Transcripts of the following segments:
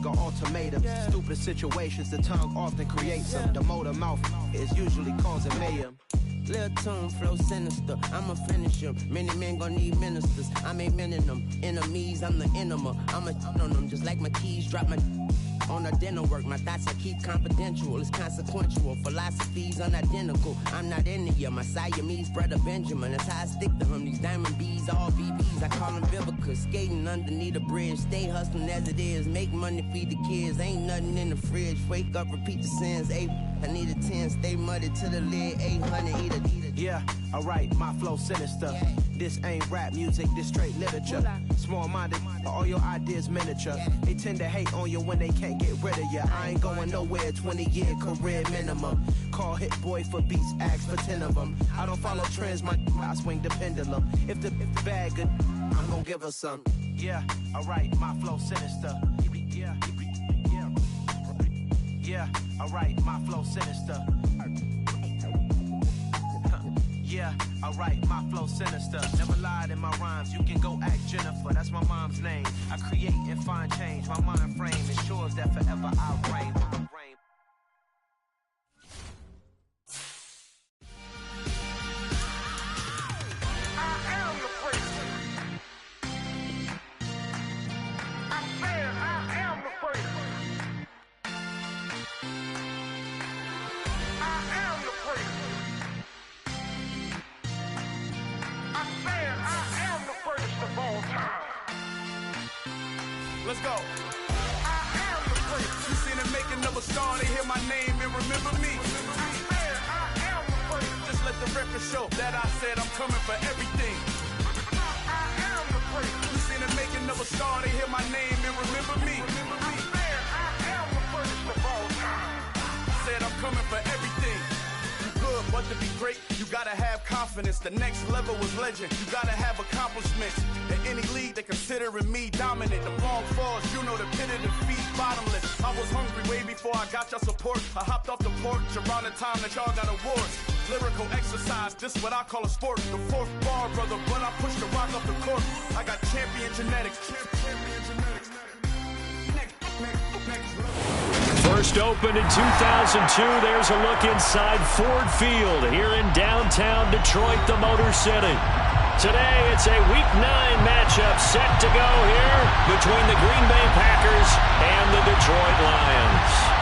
trigger ultimatums. Stupid situations, the tongue often creates them. The motor mouth is usually causing mayhem. Lil' tune, flow sinister, I'ma finish him. Many men gon' need ministers, I'm aiming them. Enemies, I'm the enema, I'ma on them. Just like my keys, drop my on a dental work. My thoughts I keep confidential, it's consequential. Philosophies unidentical, I'm not into ya. My Siamese brother Benjamin, that's how I stick to him. These diamond bees, all BBs, I call them Vivica. Skating underneath a bridge, stay hustling as it is. Make money, feed the kids, ain't nothing in the fridge. Wake up, repeat the sins, I need a 10, stay muddy to the lid, 800, eat a. Yeah, alright, my flow sinister. This ain't rap music, this straight literature. Small-minded, all your ideas miniature. They tend to hate on you when they can't get rid of you. I ain't going nowhere, 20-year career minimum. Call Hit Boy for beats, ask for 10 of them. I don't follow trends, I swing the pendulum. If the bag good, I'm gonna give her some. Yeah, alright, my flow sinister. Yeah, alright, my flow sinister. Yeah, alright, my flow sinister. Never lied in my rhymes, you can go ask Jennifer. That's my mom's name. I create and find change. My mind frame ensures that forever I reign. Let's go. I am the first. You seen the making of a star, they hear my name and remember me. I am the first. Just let the record show that I said I'm coming for everything. I am the first. You seen the making of a star, they hear my name and remember me. I am the first of all time. Said I'm coming for everything. Good, but to be great, you gotta have confidence. The next level was legend. You gotta have accomplishments. In any league, they considering me dominant. The wrong falls, you know the pit of defeat, bottomless. I was hungry way before I got your support. I hopped off the porch around the time that y'all got awards. Lyrical exercise, this what I call a sport. The fourth bar, brother, but I pushed the rock off the court. I got champion genetics. First opened in 2002, there's a look inside Ford Field here in downtown Detroit, the Motor City. Today, it's a Week 9 matchup set to go here between the Green Bay Packers and the Detroit Lions.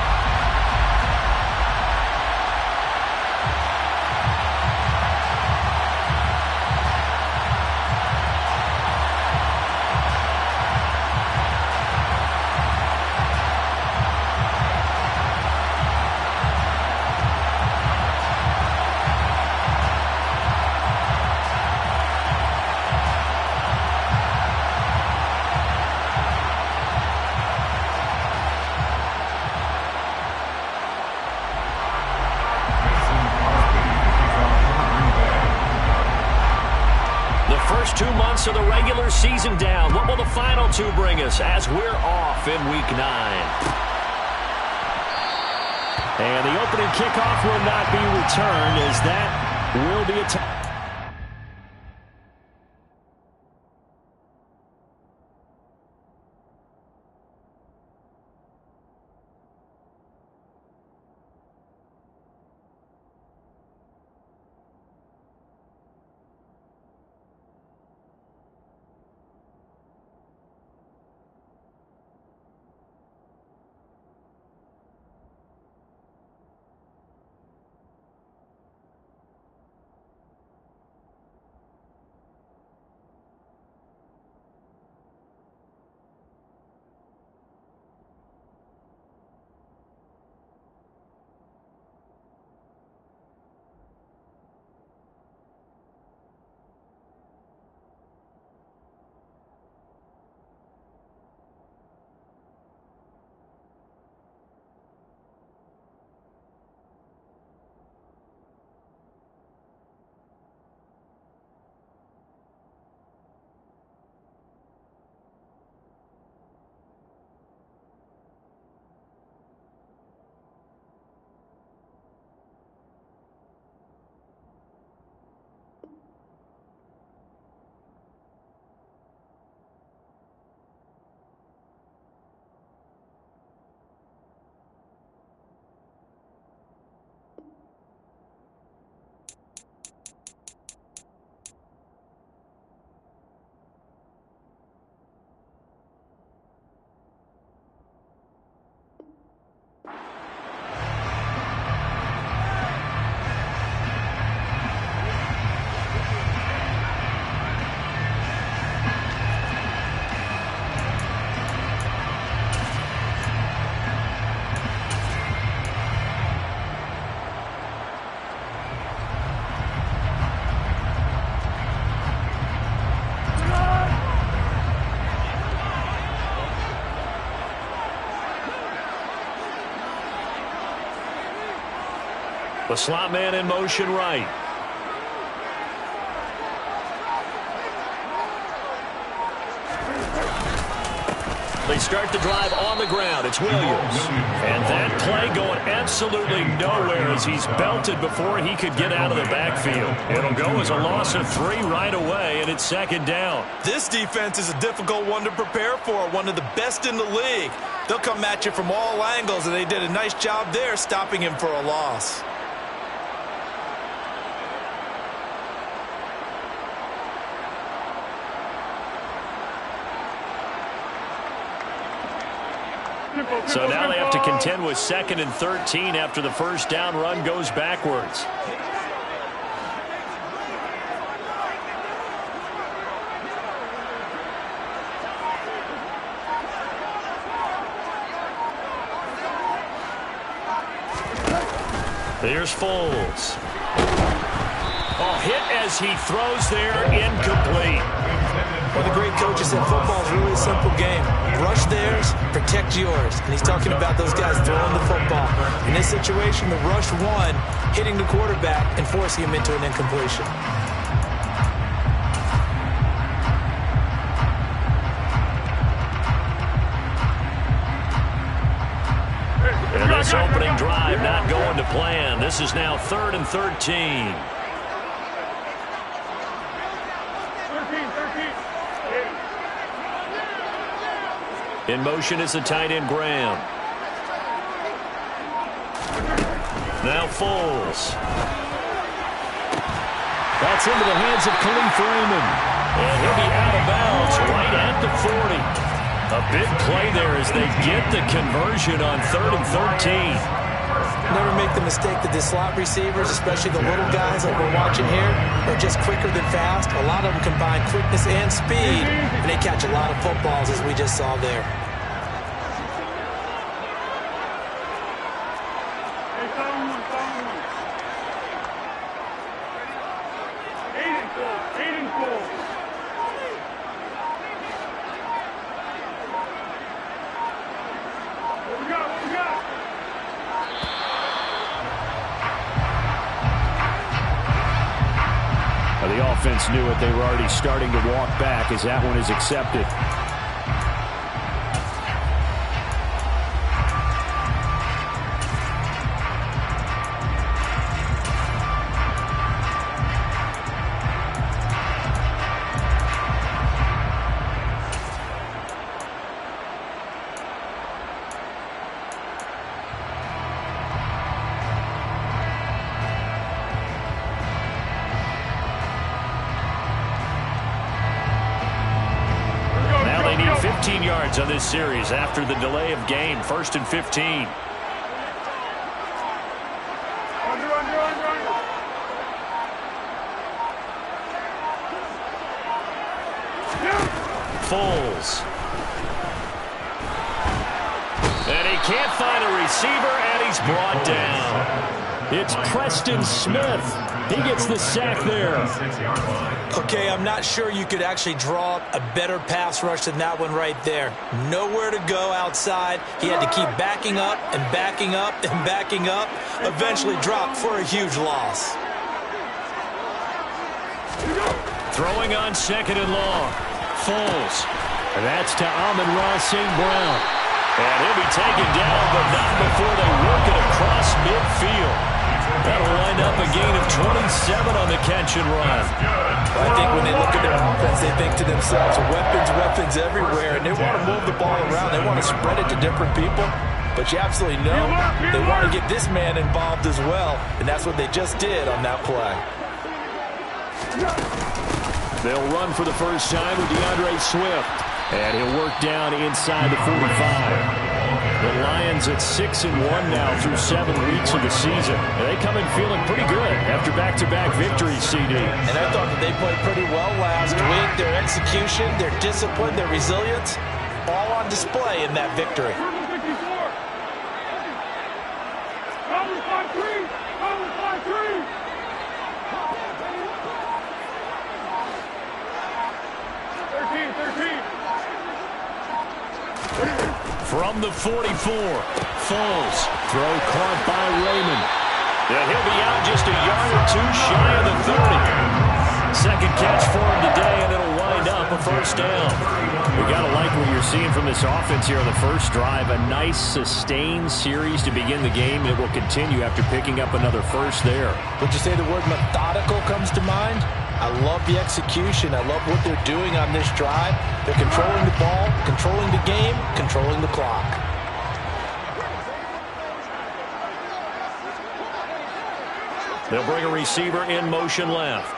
First 2 months of the regular season down. What will the final 2 bring us as we're off in Week 9? And the opening kickoff will not be returned, as that will be a time. The slot man in motion right. They start the drive on the ground. It's Williams. And that play going absolutely nowhere as he's belted before he could get out of the backfield. It'll go as a loss of 3 right away, and it's second down. This defense is a difficult one to prepare for, one of the best in the league. They'll come at you from all angles, and they did a nice job there stopping him for a loss. So now they have to contend with 2nd and 13 after the first down run goes backwards. Here's Foles. Oh, hit as he throws there, incomplete. One of the great coaches said football is really a simple game. Rush theirs, protect yours. And he's talking about those guys throwing the football. In this situation, the rush one, hitting the quarterback and forcing him into an incompletion. And this opening drive not going to plan. This is now 3rd and 13. In motion is the tight end Graham. Now Foles. That's into the hands of Khalif Raymond. And he'll be out of bounds right at the 40. A big play there as they get the conversion on 3rd and 13. Never make the mistake that the slot receivers, especially the little guys like we're watching here, are just quicker than fast. A lot of them combine quickness and speed, and they catch a lot of footballs, as we just saw there. The offense knew it. They were already starting to walk back as that one is accepted. They need 15 yards on this series after the delay of game. 1st and 15. Foles. And he can't find a receiver, and he's brought down. It's Preston Smith. He gets the sack there. Okay, I'm not sure you could actually draw up a better pass rush than that one right there. Nowhere to go outside. He had to keep backing up and backing up and backing up. Eventually dropped for a huge loss. Throwing on 2nd and long. Foles. And that's to Amon-Ra St. Brown. And he'll be taken down, but not before they work it across midfield. That'll wind up a gain of 27 on the catch and run. I think when they look at their offense, they think to themselves, weapons everywhere, and they want to move the ball around. They want to spread it to different people. But you absolutely know they want to get this man involved as well, and that's what they just did on that play. They'll run for the first time with DeAndre Swift. And he'll work down inside the 45. The Lions at 6-1 now through 7 weeks of the season. And they come in feeling pretty good after back-to-back victories, CD. And I thought that they played pretty well last week. Their execution, their discipline, their resilience, all on display in that victory. From the 44, Foles. Throw caught by Raymond. Yeah, he'll be out just a yard or two shy of the 30. Second catch for him today, and it'll wind up a first down. We got to like what you're seeing from this offense here on the first drive. A nice, sustained series to begin the game. It will continue after picking up another first there. Would you say the word methodical comes to mind? I love the execution. I love what they're doing on this drive. They're controlling the ball, controlling the game, controlling the clock. They'll bring a receiver in motion left.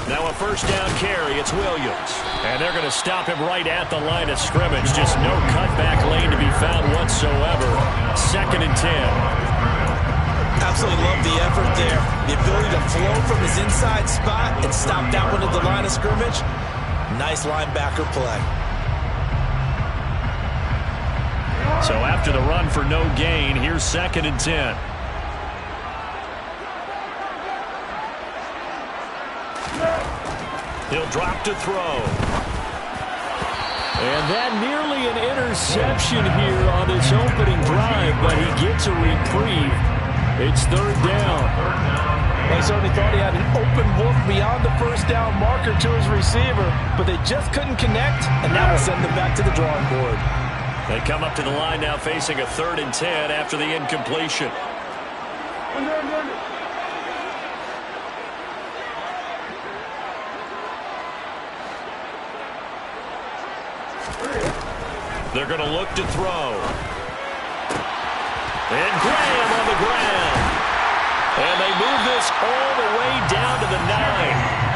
Now a first down carry. It's Williams. And they're going to stop him right at the line of scrimmage. Just no cutback lane to be found whatsoever. 2nd and 10. Absolutely love the effort there. The ability to flow from his inside spot and stop that one at the line of scrimmage. Nice linebacker play. So after the run for no gain, here's 2nd and 10. He'll drop to throw. And that nearly an interception here on his opening drive, but he gets a reprieve. It's 3rd down. They certainly thought he had an open look beyond the first down marker to his receiver, but they just couldn't connect, and that will send them back to the drawing board. They come up to the line now facing a 3rd and 10 after the incompletion. They're going to look to throw. And Graham on the ground. And they move this all the way down to the 9.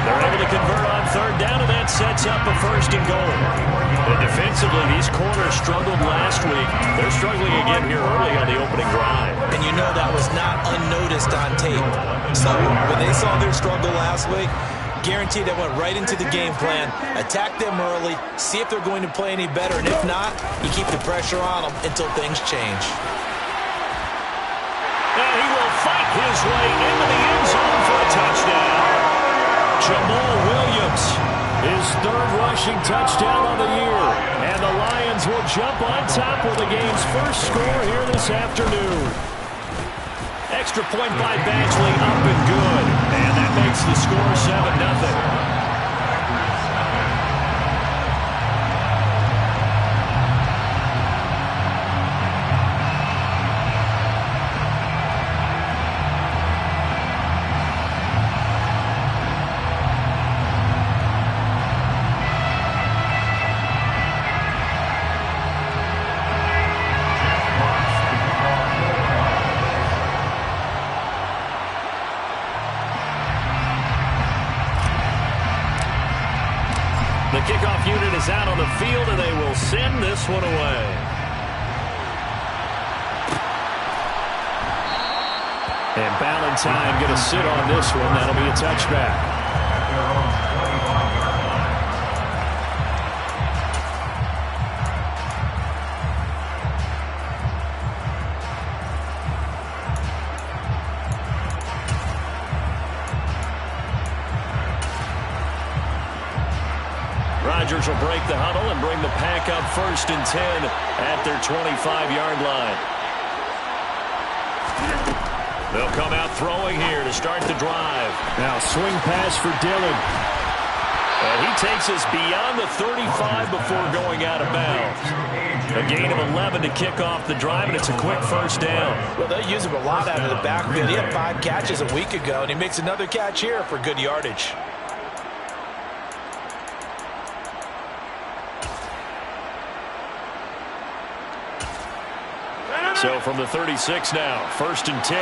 They're able to convert on 3rd down, and that sets up a 1st and goal. And defensively, these corners struggled last week. They're struggling again here early on the opening drive. And you know that was not unnoticed on tape. So when they saw their struggle last week, guaranteed they went right into the game plan, attack them early, see if they're going to play any better, and if not, you keep the pressure on them until things change. And he will fight his way into the end zone for a touchdown. Jamal Williams, his 3rd rushing touchdown of the year. And the Lions will jump on top with the game's first score here this afternoon. Extra point by Badgley, up and good. And that makes the score 7-0. The kickoff unit is out on the field, and they will send this one away. And Ballantyne going to sit on this one. That'll be a touchback. Rodgers will break the huddle and bring the pack up 1st and 10 at their 25-yard line. They'll come out throwing here to start the drive. Now swing pass for Dillon. And he takes us beyond the 35 before going out of bounds. A gain of 11 to kick off the drive, and it's a quick 1st down. Well, they use him a lot out of the backfield. He had 5 catches a week ago, and he makes another catch here for good yardage. So from the 36 now, 1st and 10.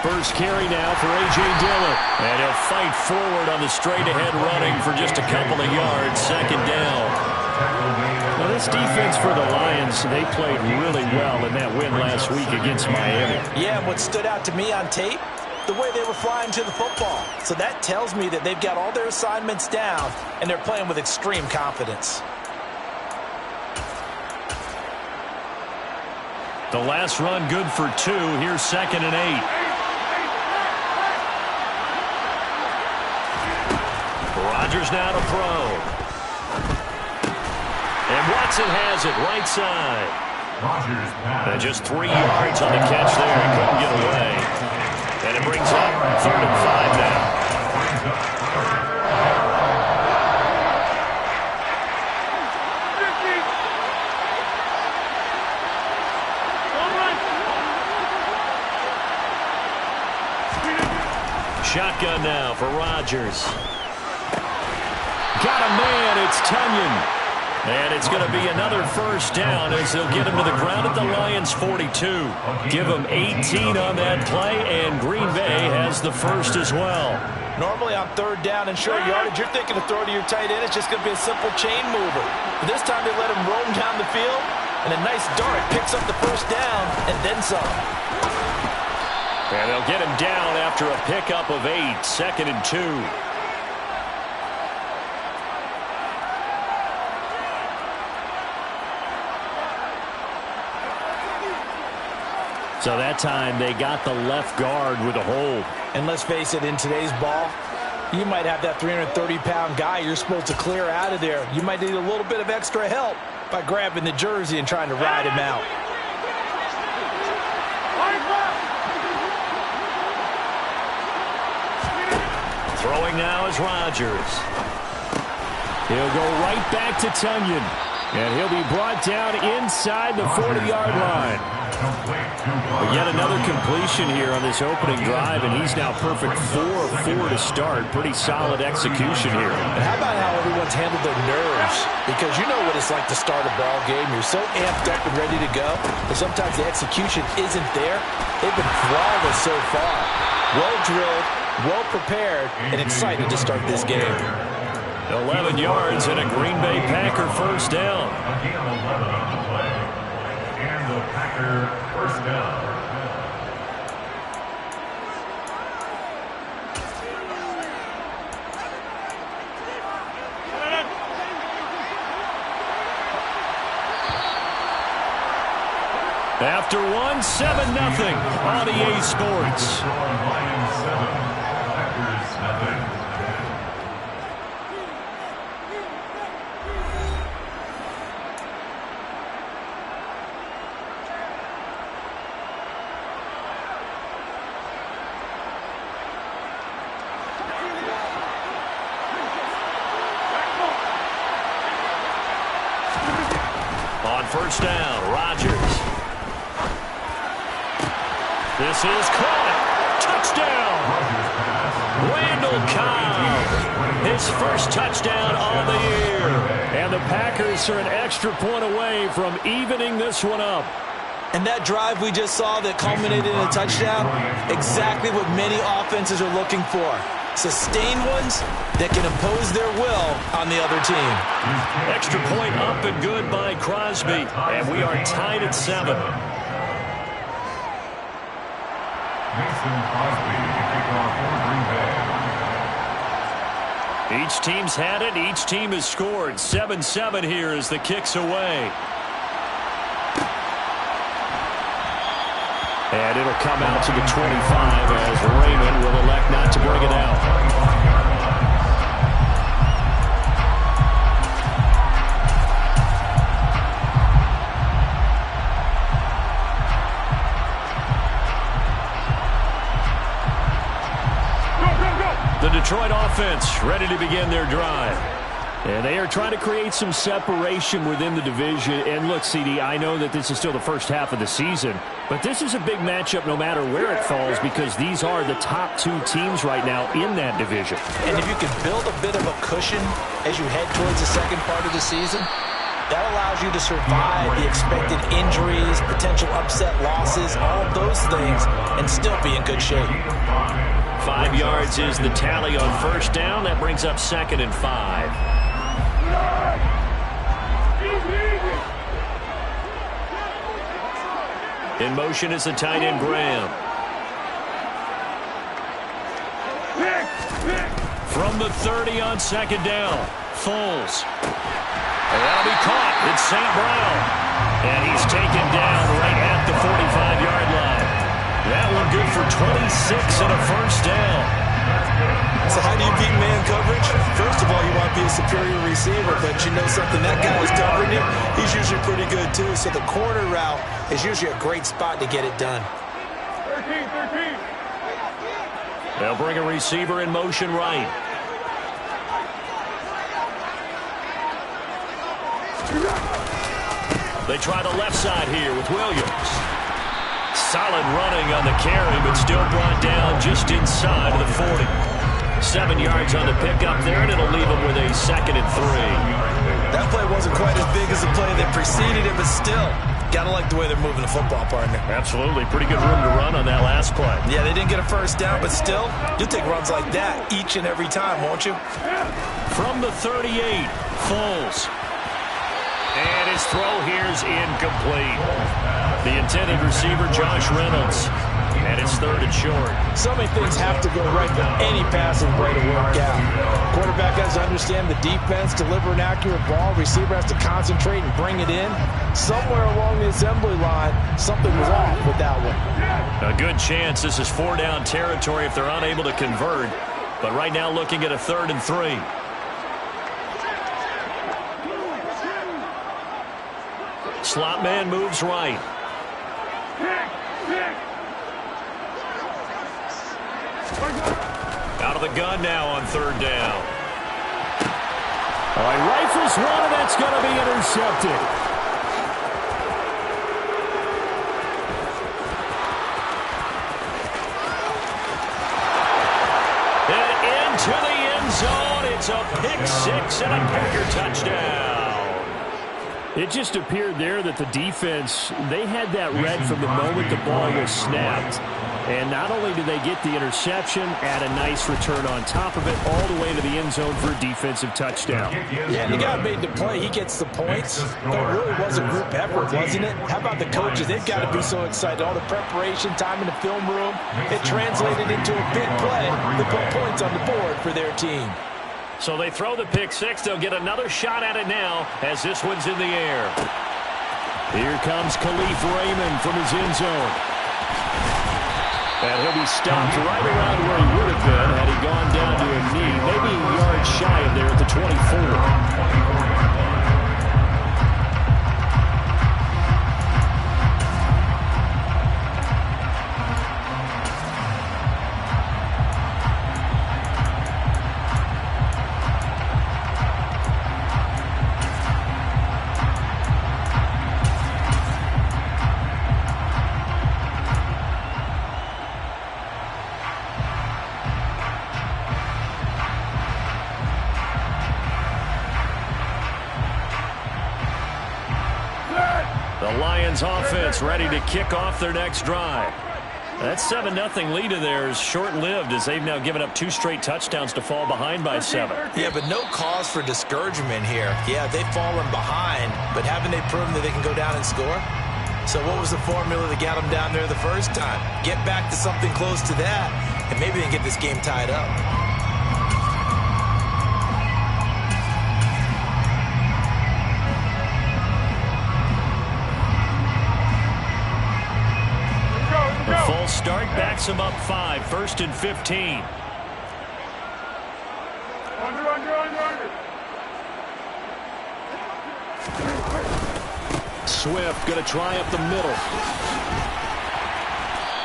First carry now for A.J. Dillon. And he'll fight forward on the straight-ahead running for just a couple of yards. 2nd down. Well, this defense for the Lions, they played really well in that win last week against Miami. Yeah, and what stood out to me on tape, the way they were flying to the football. So that tells me that they've got all their assignments down, and they're playing with extreme confidence. The last run good for 2. Here's 2nd and 8. Rodgers now to throw. And Watson has it right side. And just 3 yards on the catch there. He couldn't get away. And it brings up 3rd and 5 now. Shotgun now for Rodgers. Got a man. It's Tunyon. And it's going to be another first down as they'll get him to the ground at the Lions' 42. Give him 18 on that play, and Green Bay has the first as well. Normally on 3rd down and short yardage, you're thinking to throw to your tight end. It's just going to be a simple chain mover. But this time they let him roam down the field, and a nice dart picks up the first down and then some. And they'll get him down after a pickup of 8, 2nd and 2. So that time they got the left guard with a hold. And let's face it, in today's ball, you might have that 330-pound guy you're supposed to clear out of there. You might need a little bit of extra help by grabbing the jersey and trying to ride him out. Throwing now is Rodgers. He'll go right back to Tunyon. And he'll be brought down inside the 40-yard line. But yet another completion here on this opening drive, and he's now perfect 4-4 to start. Pretty solid execution here. And how about how everyone's handled their nerves? Because you know what it's like to start a ball game. You're so amped up and ready to go, but sometimes the execution isn't there. They've been flawless so far. Well drilled, well prepared, and excited to start this game. 11 yards and a Green Bay Packer first down. Again, 11 on the play. And the Packer first down. After 1, 7-0 on EA Sports. Lions 7, Packers 0. On first down, Rodgers. This is caught. Touchdown. Randall Cobb. His first touchdown on the year. And the Packers are an extra point away from evening this one up. And that drive we just saw that culminated in a touchdown, exactly what many offenses are looking for. Sustained ones that can impose their will on the other team. Extra point up and good by Crosby. And we are tied at 7. Mason Crosby to kick off for Green Bay. Each team's had it. Each team has scored. 7-7 here as the kick's away. And it'll come out to the 25 as Raymond will elect not to bring it out. The Detroit offense ready to begin their drive. And they are trying to create some separation within the division. And look, CD, I know that this is still the first half of the season, but this is a big matchup no matter where it falls because these are the top 2 teams right now in that division. And if you can build a bit of a cushion as you head towards the second part of the season, that allows you to survive the expected injuries, potential upset losses, all of those things, and still be in good shape. 5 yards is the tally on first down. That brings up 2nd and 5. In motion is the tight end, Graham. From the 30 on 2nd down, Foles. And that'll be caught. It's St. Brown. And he's taken down right at the good for 26 and a first down. So how do you beat man coverage? First of all, you want to be a superior receiver, but you know something, that guy is covering you. He's usually pretty good too, so the corner route is usually a great spot to get it done. 13. They'll bring a receiver in motion right. They try the left side here with Williams. Solid running on the carry, but still brought down just inside of the 40. 7 yards on the pickup there, and it'll leave them with a 2nd and 3. That play wasn't quite as big as the play that preceded it, but still, gotta like the way they're moving the football, partner. Absolutely. Pretty good room to run on that last play. Yeah, they didn't get a first down, but still, you'll take runs like that each and every time, won't you? From the 38, Foles. And his throw here's incomplete. The intended receiver, Josh Reynolds. And it's 3rd and short. So many things have to go right for any passing play to work out. Quarterback has to understand the defense, deliver an accurate ball. Receiver has to concentrate and bring it in. Somewhere along the assembly line, something was off with that one. A good chance this is 4-down territory if they're unable to convert. But right now looking at a 3rd and 3. Slot man moves right. Out of the gun now on 3rd down. All right, rifles one, and that's going to be intercepted. And into the end zone. It's a pick 6 and a Packer touchdown. It just appeared there that the defense, they had that read from the moment the ball was snapped. And not only did they get the interception, add a nice return on top of it, all the way to the end zone for a defensive touchdown. Yeah, the guy made the play. He gets the points. But it really was a group effort, wasn't it? How about the coaches? They've got to be so excited. All the preparation, time in the film room, it translated into a big play to put points on the board for their team. So they throw the pick 6. They'll get another shot at it now as this one's in the air. Here comes Khalif Raymond from his end zone. And he'll be stopped right around where he would have been had he gone down to a knee. Maybe a yard shy of there at the 24. Offense ready to kick off their next drive. That 7-0 lead of theirs short-lived as they've now given up 2 straight touchdowns to fall behind by 7. Yeah, but no cause for discouragement here. Yeah, they've fallen behind, but haven't they proven that they can go down and score? So what was the formula that got them down there the first time? Get back to something close to that, and maybe they can get this game tied up. Start backs him up 5. 1st and 15. Swift going to try up the middle.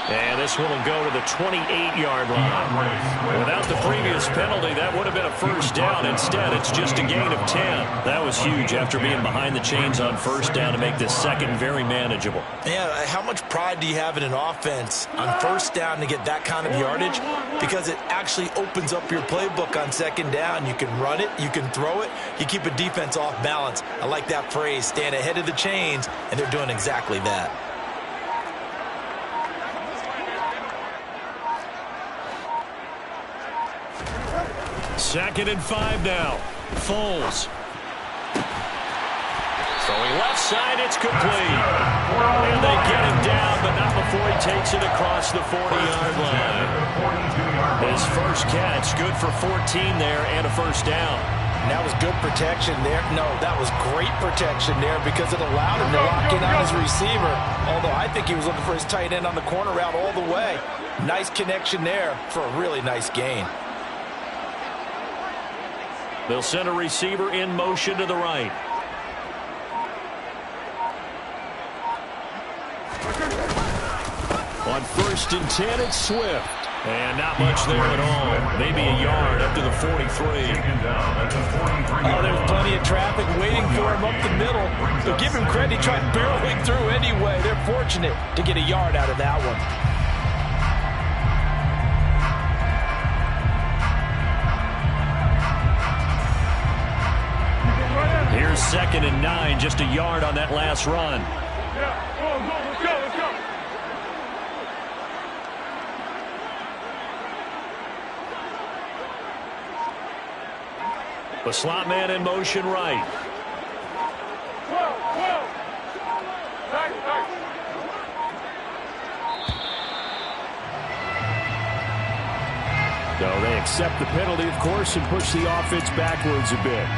And this one will go to the 28-yard line. Without the previous penalty, that would have been a first down. Instead, it's just a gain of 10. That was huge after being behind the chains on first down to make this second very manageable. Yeah, how much pride do you have in an offense on first down to get that kind of yardage? Because it actually opens up your playbook on second down. You can run it, you can throw it, you keep a defense off balance. I like that phrase, stand ahead of the chains, and they're doing exactly that. 2nd and 5 now. Foles. Throwing left side, it's complete. And they get him down, but not before he takes it across the 40-yard line. His first catch, good for 14 there and a first down. And that was good protection there. No, that was great protection there because it allowed him to lock in on his receiver. Although I think he was looking for his tight end on the corner route all the way. Nice connection there for a really nice gain. They'll send a receiver in motion to the right. On 1st and 10, it's Swift. And not much there at all. Maybe a yard up to the 43. Oh, there's plenty of traffic waiting for him up the middle. But give him credit, he tried barreling through anyway. They're fortunate to get a yard out of that one. Here's 2nd and 9, just a yard on that last run. Let's go. The slot man in motion right. So they accept the penalty, of course, and push the offense backwards a bit.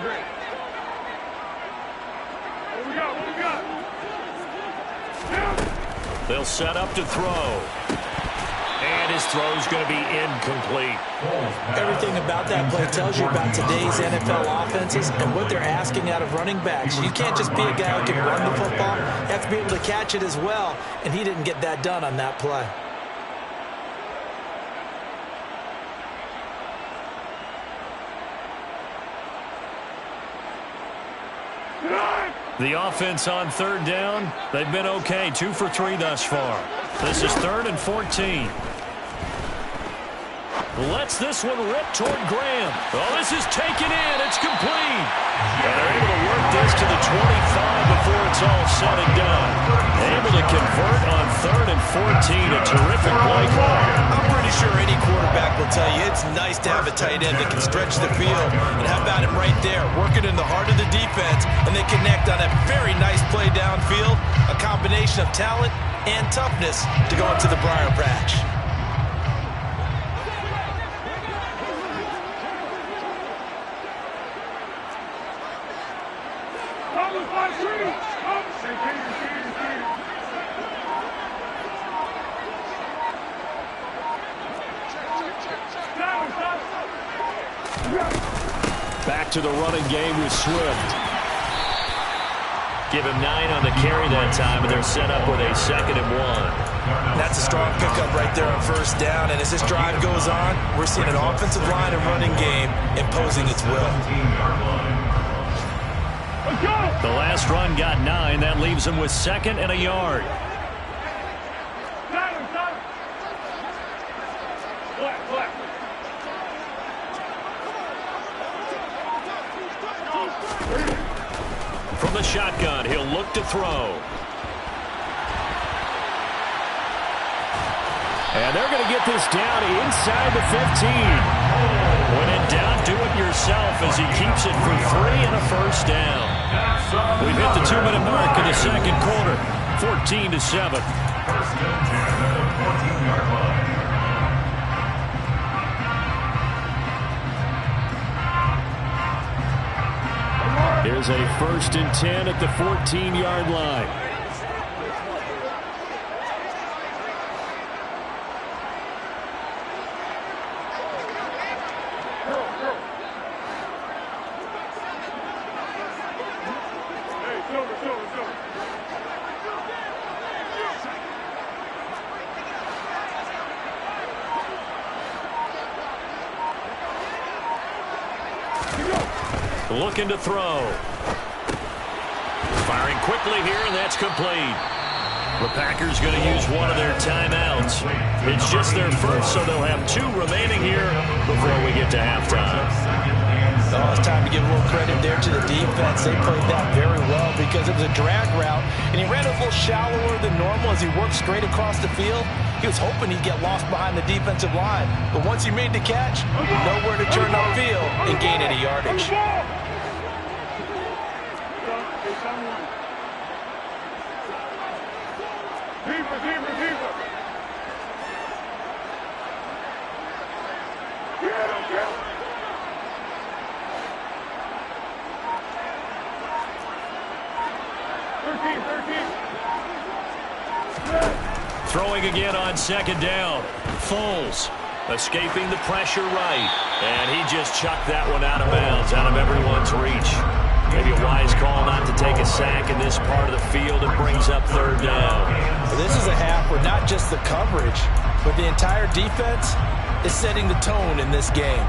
Great. What we got? They'll set up to throw. And his throw's going to be incomplete. Everything about that play tells you about today's NFL offenses and what they're asking out of running backs. You can't just be a guy who can run the football. You have to be able to catch it as well, and he didn't get that done on that play. The offense on 3rd down, they've been okay. 2 for 3 thus far. This is 3rd and 14. Lets this one rip toward Graham. Oh, this is taken in. It's complete. And they're able to work this to the 25 before it's all said and done. Able to convert on 3rd and 14. A terrific play call. I'm pretty sure any quarterback will tell you it's nice to have a tight end that can stretch the field. And how about him right there, working in the heart of the defense, and they connect on a very nice play downfield. A combination of talent and toughness to go into the briar patch. Back to the running game with Swift. Give him 9 on the carry that time, and they're set up with a 2nd and 1. That's a strong pickup right there on 1st down, and as this drive goes on, we're seeing an offensive line and running game imposing its will. The last run got 9. That leaves him with 2nd and a yard. From the shotgun, he'll look to throw. And they're going to get this down inside the 15. When in doubt, do it yourself as he keeps it for 3 and a 1st down. We've hit the 2-minute mark in the 2nd quarter. 14-7. 1st and 10 at the 14-yard line. Here's a 1st and 10 at the 14-yard line. Looking to throw. Firing quickly here, and that's complete. The Packers going to use one of their timeouts. It's just their first, so they'll have 2 remaining here before we get to halftime. Oh, it's time to give a little credit there to the defense. They played that very well because it was a drag route, and he ran a little shallower than normal as he worked straight across the field. He was hoping he'd get lost behind the defensive line, but once he made the catch, nowhere to turn upfield and gain any yardage. Throwing again on second down. Foles escaping the pressure right. And he just chucked that one out of bounds, out of everyone's reach. Maybe a wise call not to take a sack in this part of the field. It brings up third down. Well, this is a half where not just the coverage, but the entire defense is setting the tone in this game.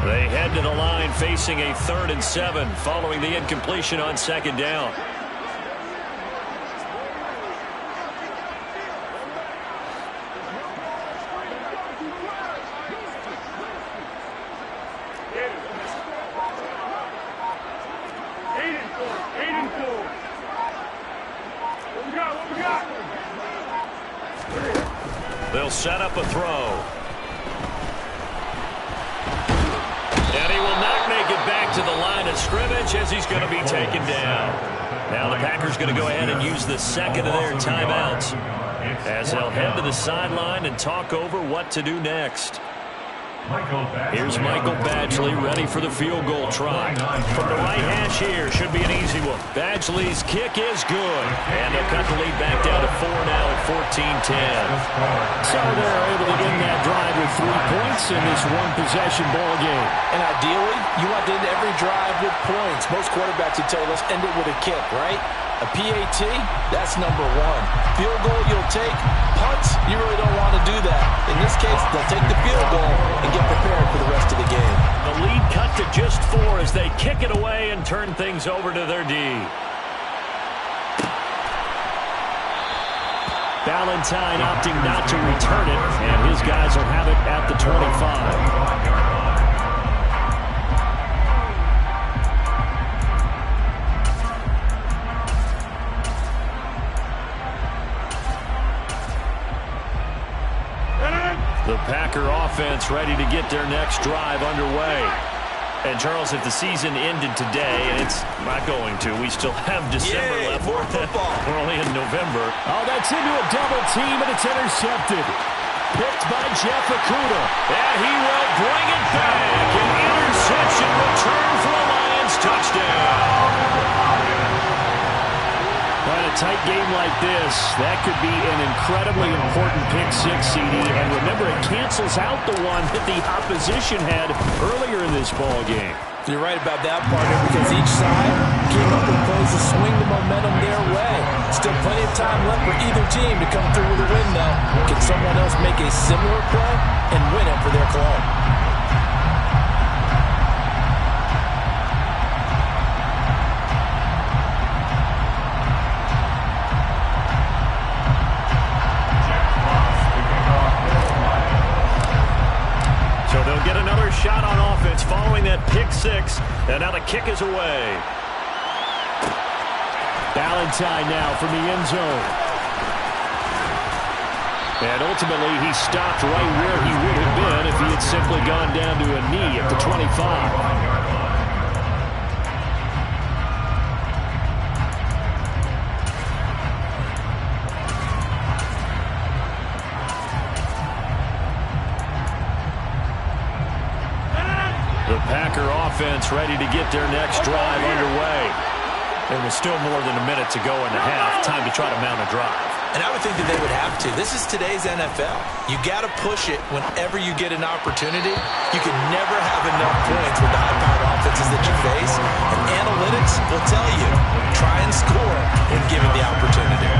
They head to the line facing a 3rd and 7 following the incompletion on second down. They'll set up a throw. And he will not make it back to the line of scrimmage as he's going to be taken down. Now the Packers going to go ahead and use the second of their timeouts as they'll head to the sideline and talk over what to do next. Here's Michael Badgley ready for the field goal try. From the right hash here, should be an easy one. Badgley's kick is good. And they'll cut the lead back down to 4 now at 14-10. So they're able to end that drive with 3 points in this one-possession ball game. And ideally, you want to end every drive with points. Most quarterbacks would tell you, let's end it with a kick, right? A PAT, that's number 1. Field goal you'll take. Punts, you really don't want to do that. In this case, they'll take the field goal and get prepared for the rest of the game. The lead cut to just 4 as they kick it away and turn things over to their D. Valentine opting not to return it, and his guys will have it at the 25. The Packer offense ready to get their next drive underway. And, Charles, if the season ended today, and it's not going to, we still have December left. More football. We're only in November. Oh, that's into a double team, and it's intercepted. Picked by Jeff Okudah. And he will bring it back. An interception return for a Lions touchdown. In a tight game like this, that could be an incredibly important pick-6, CD. And remember, it cancels out the one that the opposition had earlier in this ball game. You're right about that, partner, because each side came up with plays to swing the momentum their way. Still plenty of time left for either team to come through with a win, though. Can someone else make a similar play and win it for their club? Get another shot on offense following that pick-6, and now the kick is away. Valentine now from the end zone. And ultimately, he stopped right where he would have been if he had simply gone down to a knee at the 25. The Packer offense ready to get their next drive underway. There was still more than a minute to go in the half. Time to try to mount a drive. And I would think that they would have to. This is today's NFL. You got to push it whenever you get an opportunity. You can never have enough points with the high-powered offenses that you face. And analytics will tell you, try and score when given the opportunity.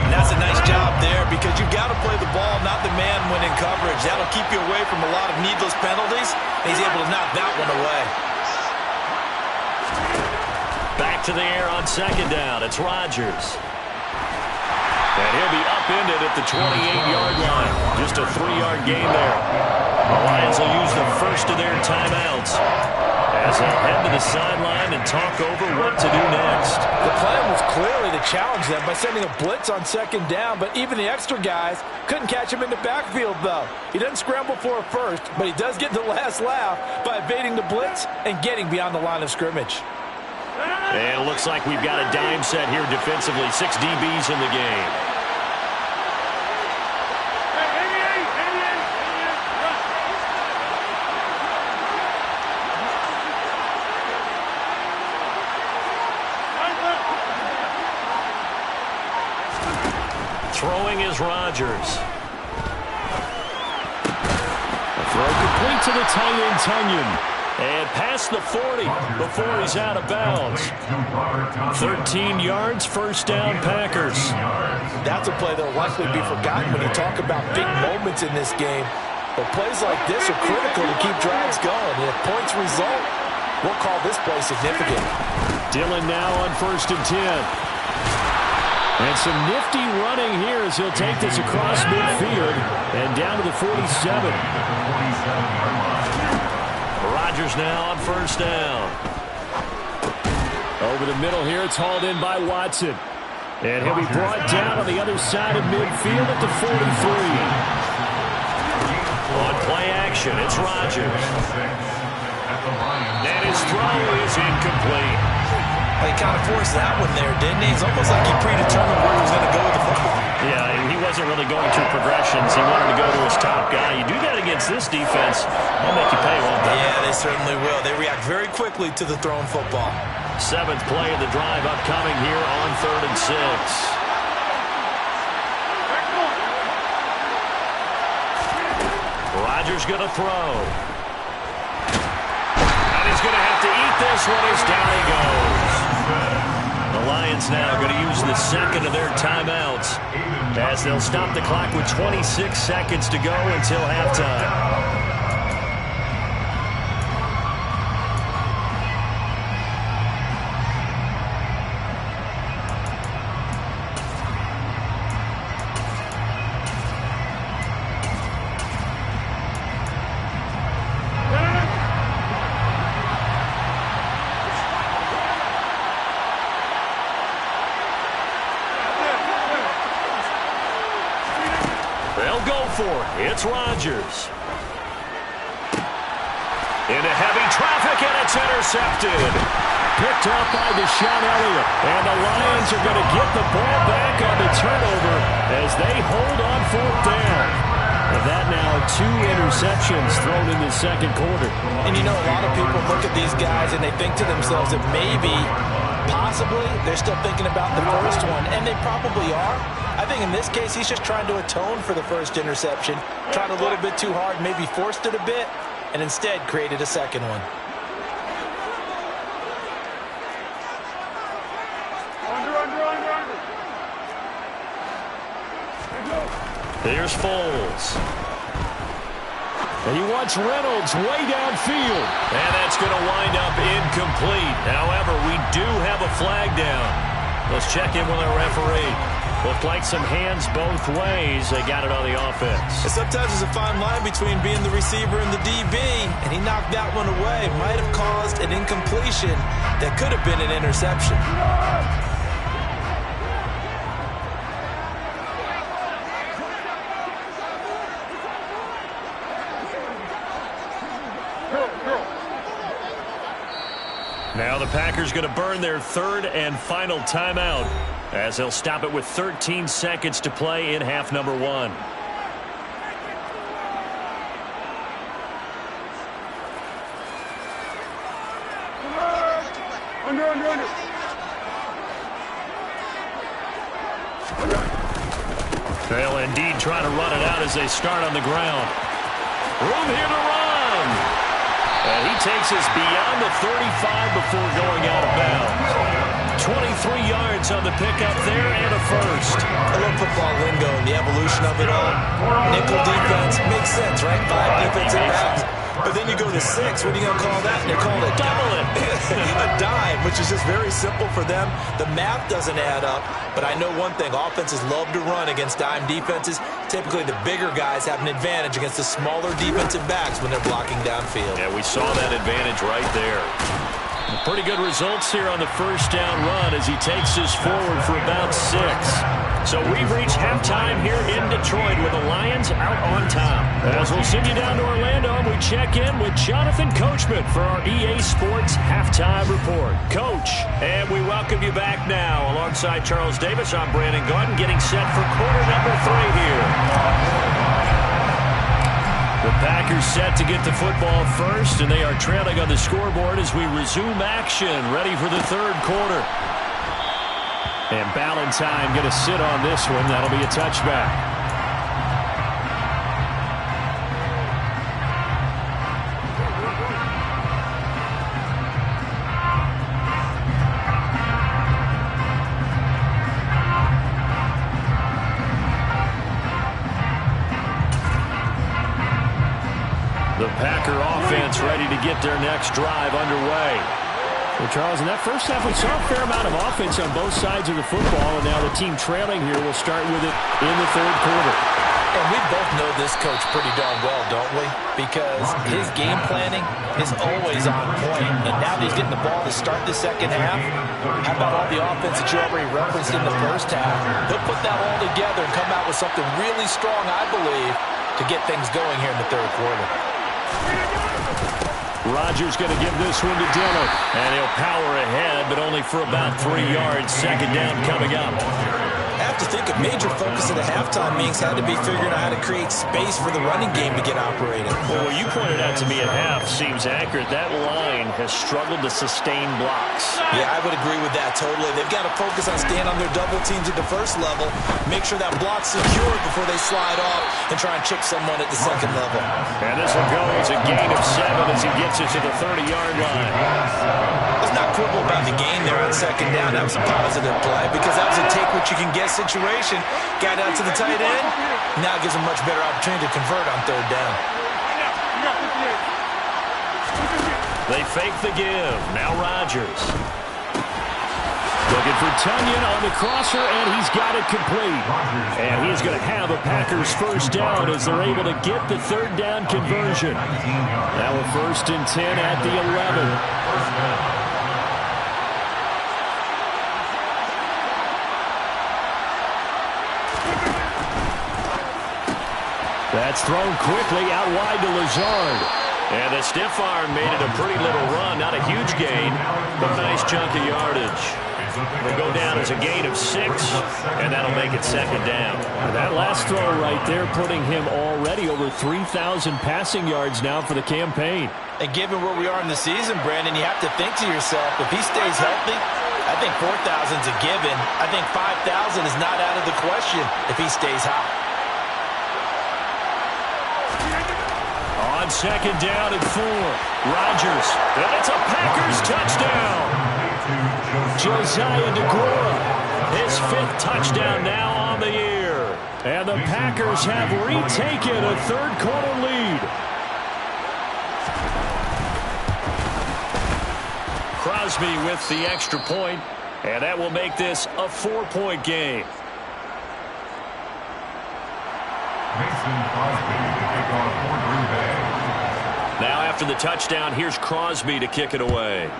And that's a nice job there because you've got to play the ball, not the man when in coverage. That'll keep you away from a lot of needless penalties. And he's able to knock that one away. to the air on second down. It's Rodgers. And he'll be upended at the 28-yard line. Just a 3-yard gain there. The Lions will use the first of their timeouts as they'll head to the sideline and talk over what to do next. The plan was clearly to challenge them by sending a blitz on second down, but even the extra guys couldn't catch him in the backfield, though. He doesn't scramble for a first, but he does get the last laugh by evading the blitz and getting beyond the line of scrimmage. And it looks like we've got a dime set here defensively. 6 DBs in the game. Throwing is Rodgers. A throw complete to the tight end, Tunyon. And past the 40 before he's out of bounds. 13 yards, first down, Packers. That's a play that will likely be forgotten when you talk about big moments in this game. But plays like this are critical to keep drives going. And if points result, we'll call this play significant. Dillon now on 1st and 10. And some nifty running here as he'll take this across midfield and down to the 47. Rodgers now on 1st down. Over the middle here, it's hauled in by Watson. And he'll be brought down on the other side of midfield at the 43. On play action, it's Rodgers. And his throw is incomplete. He kind of forced that one there, didn't he? It's almost like he predetermined where he was going to go with the football. Yeah, and he wasn't really going through progressions. He wanted to go to his top guy. You do that against this defense, they'll make you pay, won't they? Yeah, they certainly will. They react very quickly to the thrown football. 7th play of the drive upcoming here on 3rd and 6. Rodgers going to throw. And he's going to have to eat this one as down he goes. The Lions now going to use the second of their timeouts as they'll stop the clock with 26 seconds to go until halftime. It's Rodgers. Into heavy traffic, and it's intercepted. Picked up by Deshaun Elliott. And the Lions are going to get the ball back on the turnover as they hold on 4th down. And that now 2 interceptions thrown in the second quarter. And you know, a lot of people look at these guys and they think to themselves that maybe, possibly, they're still thinking about the first one. And they probably are. I think in this case, he's just trying to atone for the first interception. Tried a little bit too hard, maybe forced it a bit, and instead created a second one. Here's Foles. And he wants Reynolds way downfield. And that's going to wind up incomplete. However, we do have a flag down. Let's check in with our referee. Looked like some hands both ways. They got it on the offense. Sometimes there's a fine line between being the receiver and the DB, and he knocked that one away. Might have caused an incompletion that could have been an interception. Now the Packers going to burn their 3rd and final timeout as they'll stop it with 13 seconds to play in half number 1. They'll indeed try to run it out as they start on the ground. Room here to run. And he takes us beyond the 35 before going out of bounds. 23 yards on the pickup there and a first. I love football lingo and the evolution of it all. Nickel defense makes sense, right? 5 defensive backs. But then you go to a 6. What are you going to call that? They call it double it. A dime, which is just very simple for them. The math doesn't add up, but I know one thing. Offenses love to run against dime defenses. Typically, the bigger guys have an advantage against the smaller defensive backs when they're blocking downfield. Yeah, we saw that advantage right there. Pretty good results here on the first down run as he takes us forward for about 6. So we've reached halftime here in Detroit with the Lions out on top. As we'll send you down to Orlando, we check in with Jonathan Coachman for our EA Sports Halftime Report. Coach, and we welcome you back now. Alongside Charles Davis, I'm Brandon Gaudin, getting set for quarter number 3 here. The Packers set to get the football first, and they are trailing on the scoreboard as we resume action, ready for the third quarter. And Ballantyne going to sit on this one. That'll be a touchback. The Packer offense ready to get their next drive underway. Well, Charles, in that first half, we saw a fair amount of offense on both sides of the football, and now the team trailing here will start with it in the third quarter. And we both know this coach pretty darn well, don't we? Because his game planning is always on point. And now that he's getting the ball to start the second half, how about all the offense that you already referenced in the first half? He'll put that all together and come out with something really strong, I believe, to get things going here in the third quarter. Rodgers going to give this one to Dillon, and he'll power ahead, but only for about 3 yards. Second down coming up. I have to think a major focus of the halftime meetings had to be figuring out how to create space for the running game to get operating. Well, what you pointed out to me at half seems accurate. That line has struggled to sustain blocks. Yeah, I would agree with that totally. They've got to focus on staying on their double teams at the first level, make sure that block's secured before they slide off and try and chip someone at the second level. And this one goes a gain of 7 as he gets it to the 30-yard line. Let's not quibble about the gain there on second down. That was a positive play because that was a take-what-you-can-get situation. Got out to the tight end. Now gives him much better opportunity to convert on third down. They fake the give. Now Rodgers. Looking for Tunyon on the crosser, and he's got it complete. And he's going to have a Packers first down as they're able to get the third down conversion. Now a 1st and 10 at the 11. That's thrown quickly out wide to Lazard. And the stiff arm made it a pretty little run. Not a huge gain, but a nice chunk of yardage. Will go down as a gain of 6, and that'll make it second down. That last throw right there putting him already over 3,000 passing yards now for the campaign. And given where we are in the season, Brandon, you have to think to yourself, if he stays healthy, I think 4,000's a given. I think 5,000 is not out of the question if he stays hot. On second down and 4, Rodgers. And it's a Packers touchdown. Josiah DeGuara, his 5th touchdown now on the year. And the Packers have retaken a third quarter lead. Crosby with the extra point, and that will make this a 4-point game. Now after the touchdown, here's Crosby to kick it away.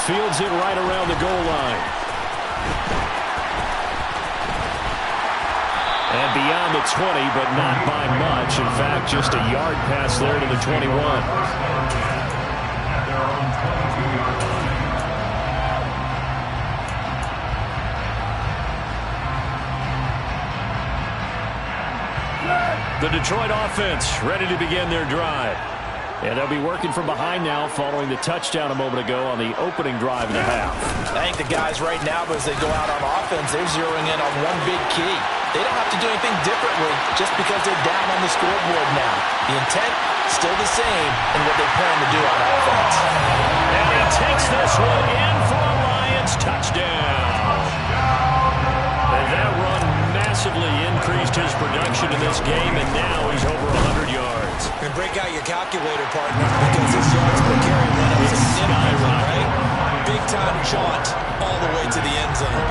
Fields it right around the goal line. And beyond the 20, but not by much. In fact, just a yard pass there to the 21. The Detroit offense ready to begin their drive. And they'll be working from behind now following the touchdown a moment ago on the opening drive of the half. I think the guys right now, as they go out on offense, they're zeroing in on one big key. They don't have to do anything differently just because they're down on the scoreboard now. The intent, still the same in what they plan to do on offense. And he takes this one in for a Lions touchdown. And that run massively increased his production in this game, and now he's over 100 break out your calculator, partner, because this yards per carry went up significantly, right? Big-time jaunt all the way to the end zone.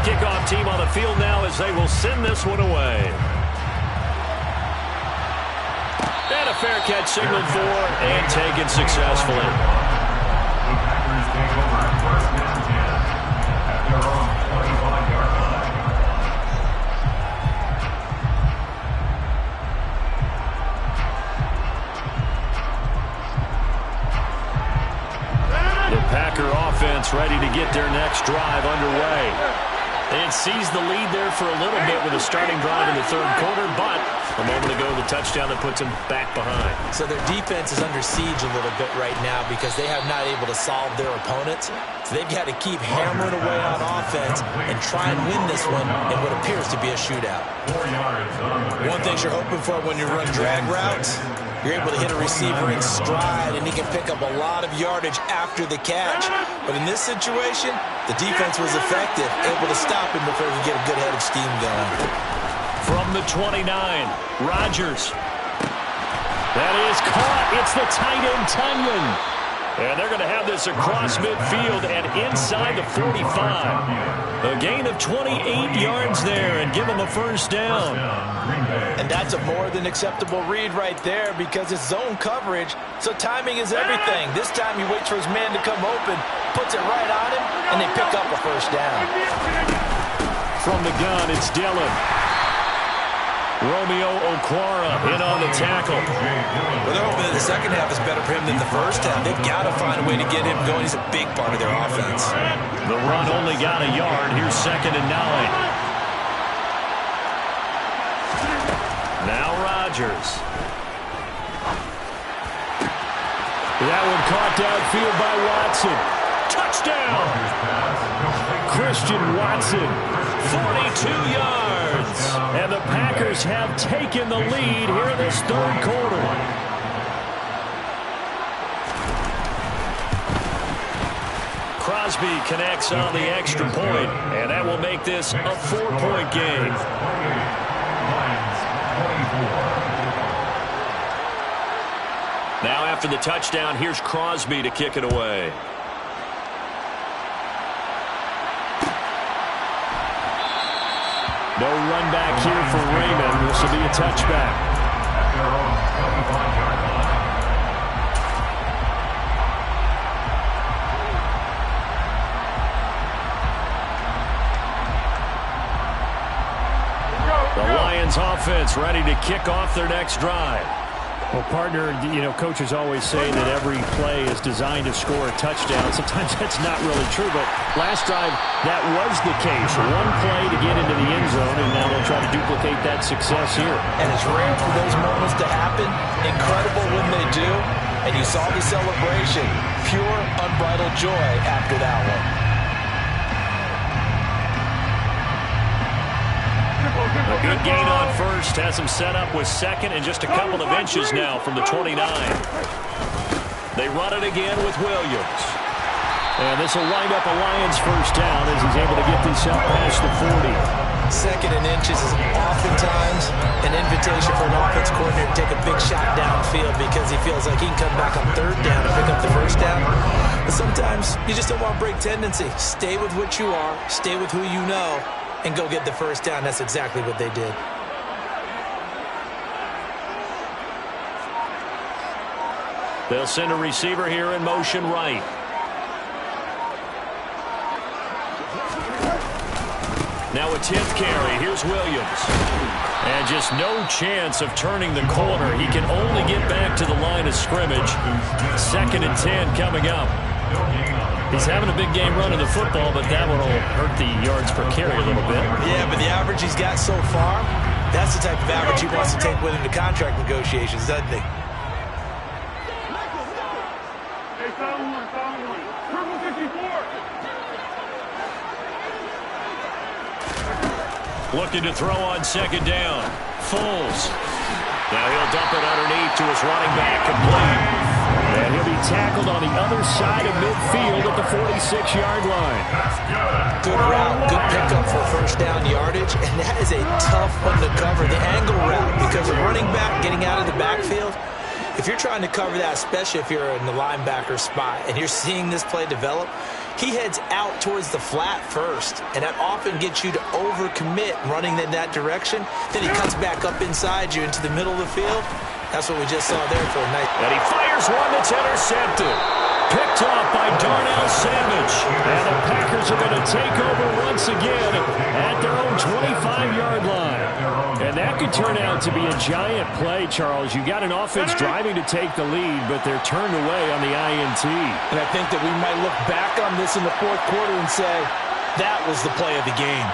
Kickoff team on the field now as they will send this one away. And a fair catch signaled for and taken successfully. The Packers take over first and 10 at their own 25-yard line. The Packer offense ready to get their next drive underway. And sees the lead there for a little bit with a starting drive in the third quarter, but a moment ago the touchdown that puts them back behind. So their defense is under siege a little bit right now because they have not able to solve their opponents. So they've got to keep hammering away on offense and try and win this one in what appears to be a shootout. 4 yards on the One thing you're hoping for when you run drag routes, you're able to hit a receiver in stride and he can pick up a lot of yardage after the catch. But in this situation, the defense was effective, able to stop him before he could get a good head of steam going. From the 29, Rodgers. That is caught. It's the tight end, Tunyon. And they're going to have this across midfield and inside the 45. A gain of 28 yards there and give them a first down. And that's a more than acceptable read right there because it's zone coverage, so timing is everything. This time he waits for his man to come open, puts it right on him, and they pick up a first down. From the gun, it's Dillon. Romeo Okwara in on the tackle. Well, they're hoping that the second half is better for him than the first half. They've got to find a way to get him going. He's a big part of their offense. The run only got a yard. Here's 2nd and 9. Now Rodgers. That one caught downfield by Watson. Touchdown! Christian Watson, 42 yards. And the Packers have taken the lead here in this third quarter. Crosby connects on the extra point, and that will make this a 4-point game. Now after the touchdown, here's Crosby to kick it away. No run back here for Raymond. This will be a touchback. The Lions offense ready to kick off their next drive. Well, partner, you know, coaches always say that every play is designed to score a touchdown. Sometimes that's not really true, but last drive, that was the case. One play to get into the end zone, and now they'll try to duplicate that success here. And it's rare for those moments to happen. Incredible when they do. And you saw the celebration. Pure, unbridled joy after that one. A good gain on first. Has him set up with 2nd and just a couple of inches now from the 29. They run it again with Williams. And this will wind up a Lions first down as he's able to get this up past the 40. 2nd and inches is oftentimes an invitation for an offense coordinator to take a big shot downfield because he feels like he can come back on 3rd down and pick up the first down. But sometimes you just don't want break tendency. Stay with what you are. Stay with who you know. And go get the first down. That's exactly what they did. They'll send a receiver here in motion right. Now a 10th carry. Here's Williams. And just no chance of turning the corner. He can only get back to the line of scrimmage. 2nd and 10 coming up. He's having a big game running the football, but that one will hurt the yards per carry a little bit. Yeah, but the average he's got so far, that's the type of average he wants to take with him to contract negotiations, doesn't he? Looking to throw on 2nd down. Foles. Now he'll dump it underneath to his running back, complete. And he'll be tackled on the other side of midfield at the 46-yard line. Good route, good pickup for first down yardage, and that is a tough one to cover, the angle route, because a running back getting out of the backfield, if you're trying to cover that, especially if you're in the linebacker spot and you're seeing this play develop, he heads out towards the flat first, and that often gets you to overcommit running in that direction. Then he cuts back up inside you into the middle of the field. That's what we just saw there for a night. And he fires one that's intercepted. Picked off by Darnell Savage. And the Packers are going to take over once again at their own 25-yard line. And that could turn out to be a giant play, Charles. You got an offense driving to take the lead, but they're turned away on the INT. And I think that we might look back on this in the fourth quarter and say, that was the play of the game.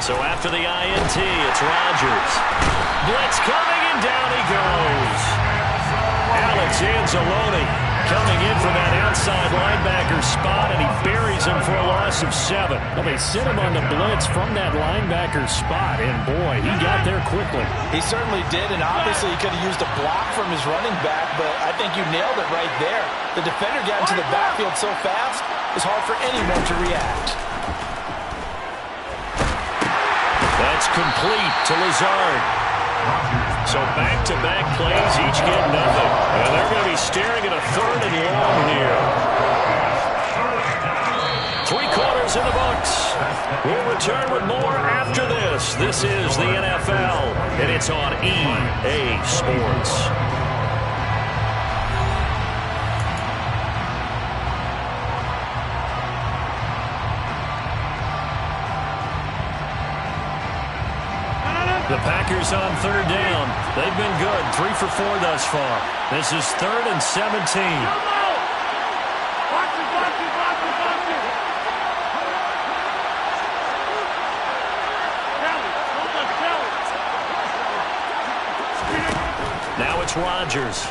So after the INT, it's Rodgers. Blitz coming, and down he goes. Alex Anzalone coming in from that outside linebacker spot, and he buries him for a loss of 7. Well, they sent him on the blitz from that linebacker spot, and boy, he got there quickly. He certainly did, and obviously he could have used a block from his running back, but I think you nailed it right there. The defender got into the backfield so fast, it was hard for anyone to react. That's complete to Lazard. So back-to-back plays, each get nothing. And they're going to be staring at a 3rd and long here. 3 quarters in the books. We'll return with more after this. This is the NFL, and it's on EA Sports. The Packers on 3rd down. They've been good, 3 for 4 thus far. This is 3rd and 17. Now it's Rodgers.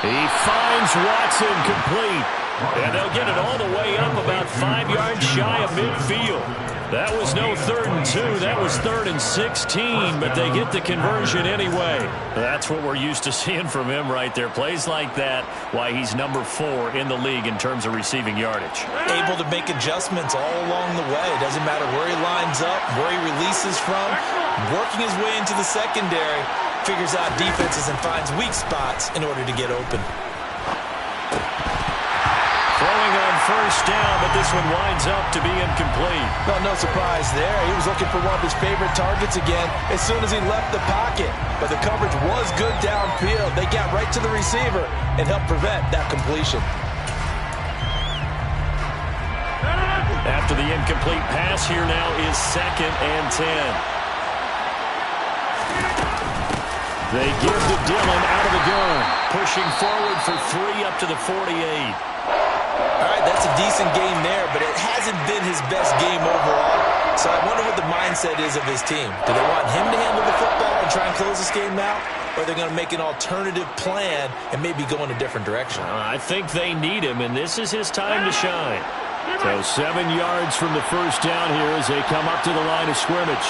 He finds Watson complete. And they'll get it all the way up about 5 yards shy of midfield. That was no 3rd and 2. That was 3rd and 16, but they get the conversion anyway. That's what we're used to seeing from him right there. Plays like that, why he's number 4 in the league in terms of receiving yardage. Able to make adjustments all along the way. Doesn't matter where he lines up, where he releases from. Working his way into the secondary, figures out defenses and finds weak spots in order to get open. Throwing on 1st down, but this one winds up to be incomplete. Well, no surprise there. He was looking for one of his favorite targets again as soon as he left the pocket. But the coverage was good downfield. They got right to the receiver and helped prevent that completion. After the incomplete pass, here now is 2nd and 10. They give to Dillon out of the gun. Pushing forward for 3 up to the 48. All right, that's a decent game there, but it hasn't been his best game overall. So I wonder what the mindset is of his team. Do they want him to handle the football and try and close this game out? Or are they going to make an alternative plan and maybe go in a different direction? I think they need him, and this is his time to shine. So 7 yards from the 1st down here as they come up to the line of scrimmage.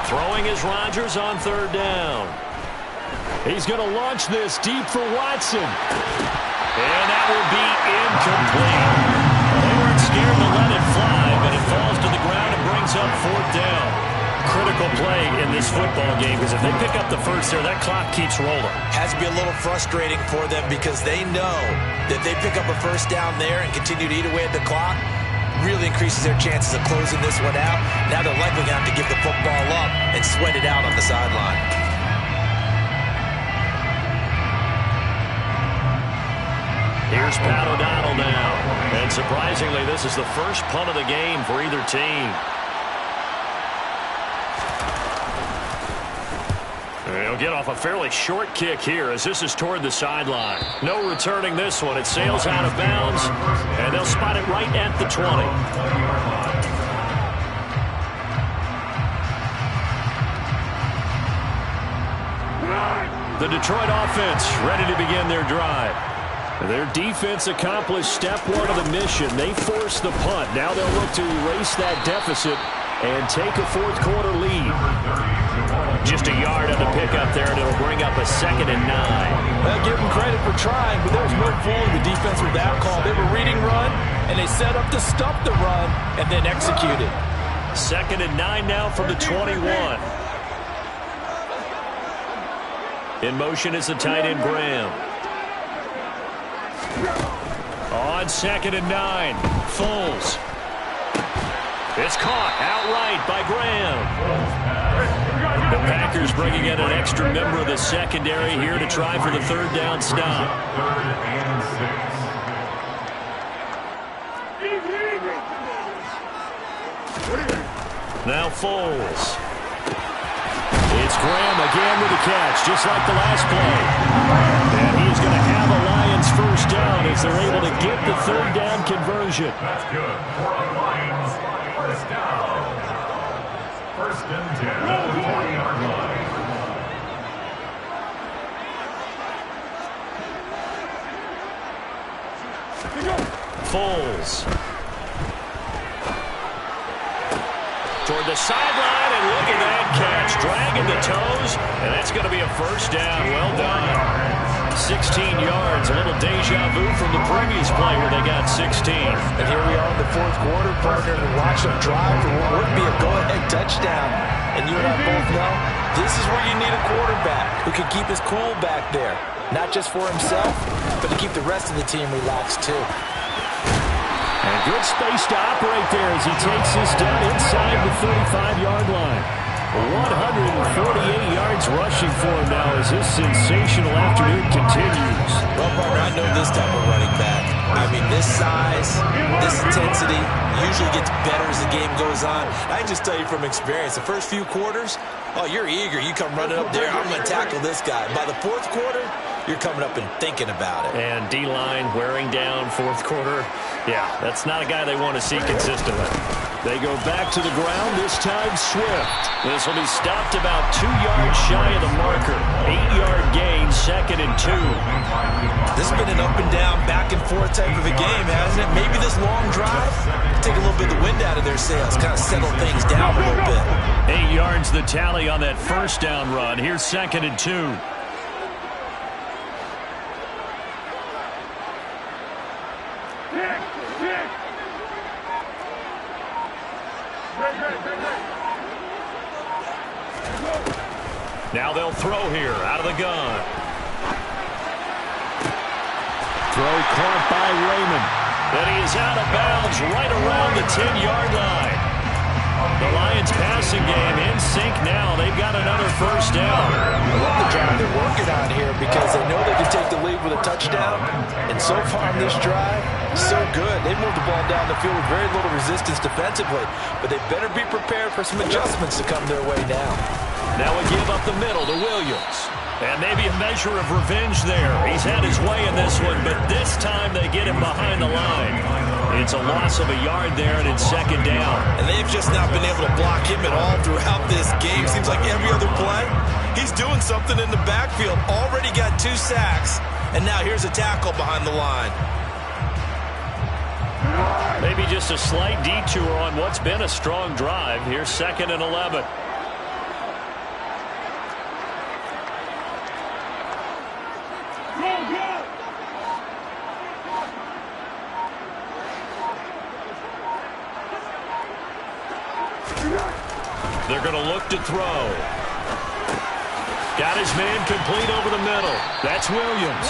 Throwing is Rodgers on 3rd down. He's going to launch this deep for Watson. And that will be incomplete. They weren't scared to let it fly, but it falls to the ground and brings up 4th down. Critical play in this football game, because if they pick up the 1st there, that clock keeps rolling. Has to be a little frustrating for them because they know that they pick up a 1st down there and continue to eat away at the clock, really increases their chances of closing this one out. Now they're likely going to have to give the football up and sweat it out on the sideline. Here's Pat O'Donnell now. And surprisingly, this is the first punt of the game for either team. He'll get off a fairly short kick here as this is toward the sideline. No returning this one. It sails out of bounds, and they'll spot it right at the 20. The Detroit offense ready to begin their drive. Their defense accomplished step one of the mission. They forced the punt. Now they'll look to erase that deficit and take a fourth quarter lead. Just a yard on the pickup there, and it'll bring up a 2nd and 9. Well, give them credit for trying, but there was no fooling the defense with that call. They were reading run, and they set up to stop the run and then execute it. 2nd and 9 now from the 21. In motion is the tight end, Graham. On 2nd and 9, Foles. It's caught outright by Graham. The Packers bringing in an extra member of the secondary here to try for the 3rd down stop. 3rd and 6. Now Foles. It's Graham again with a catch, just like the last play. And he's going to have a Lions first down as they're able to get the 3rd down conversion. That's good for the Lions. First down. 1st and 10 at the 20-yard line. Foles. Toward the sideline, and look at that catch. Dragging the toes, and that's going to be a first down. Well done. 16 yards, a little deja vu from the previous play where they got 16. And here we are in the 4th quarter, partner, and watch them drive for what would be a go-ahead touchdown. And you and I both know this is where you need a quarterback who can keep his cool back there. Not just for himself, but to keep the rest of the team relaxed too. And good space to operate there as he takes this down inside the 35-yard line. 148 yards rushing for him now as this sensational afternoon continues. Well, partner, I know this type of running back. I mean, this size, this intensity usually gets better as the game goes on. I can just tell you from experience, the first few quarters, oh, you're eager. You come running up there, I'm going to tackle this guy. By the 4th quarter, you're coming up and thinking about it. And D-line wearing down 4th quarter. Yeah, that's not a guy they want to see consistently. They go back to the ground, this time Swift. This will be stopped about 2 yards shy of the marker. 8-yard gain, 2nd and 2. This has been an up and down, back and forth type of a game, hasn't it? Maybe this long drive, take a little bit of the wind out of their sails, kind of settle things down a little bit. 8 yards the tally on that first down run. Here's 2nd and 2. Now they'll throw here out of the gun. Throw caught by Raymond. Then he is out of bounds right around the 10-yard line. The Lions passing game in sync now. They've got another first down. I love the drive they're working on here because they know they can take the lead with a touchdown. And so far on this drive, so good. They moved the ball down the field with very little resistance defensively. But they better be prepared for some adjustments to come their way now. Now we give up the middle to Williams. And maybe a measure of revenge there. He's had his way in this one, but this time they get him behind the line. It's a loss of a yard there, and it's 2nd down. And they've just not been able to block him at all throughout this game. Seems like every other play, he's doing something in the backfield. Already got 2 sacks, and now here's a tackle behind the line. Maybe just a slight detour on what's been a strong drive. Here's 2nd and 11. They're going to look to throw. Got his man complete over the middle. That's Williams.